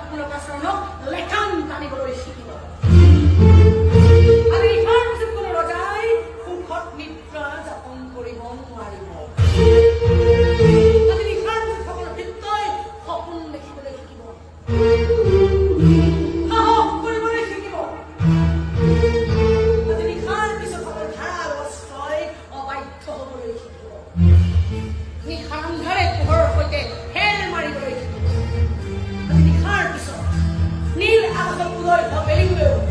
মূলক আচৰণক লেখান টানিবলৈ শিকিব আৰু ইহাৰ পিছত কোনো ৰজাই সুখত নিদ্ৰা যাপন কৰিব নোৱাৰিব আজি ইহাৰ পিছত সকলো চিত্তই সপোন দেখিবলৈ শিকিব সাহস কৰিবলৈ শিকিব আজি নিশাৰ পিছত সকলো ধাৰাল অস্ত্ৰই অবাধ্য হ'বলৈ শিকিব নিশাৰ আন্ধাৰে পোহৰৰ সৈতে হেল মাৰিবলৈ শিকিব আজি নিশাৰ পিছত নীল আকাশত উদয় হোৱা বেলিংলৈও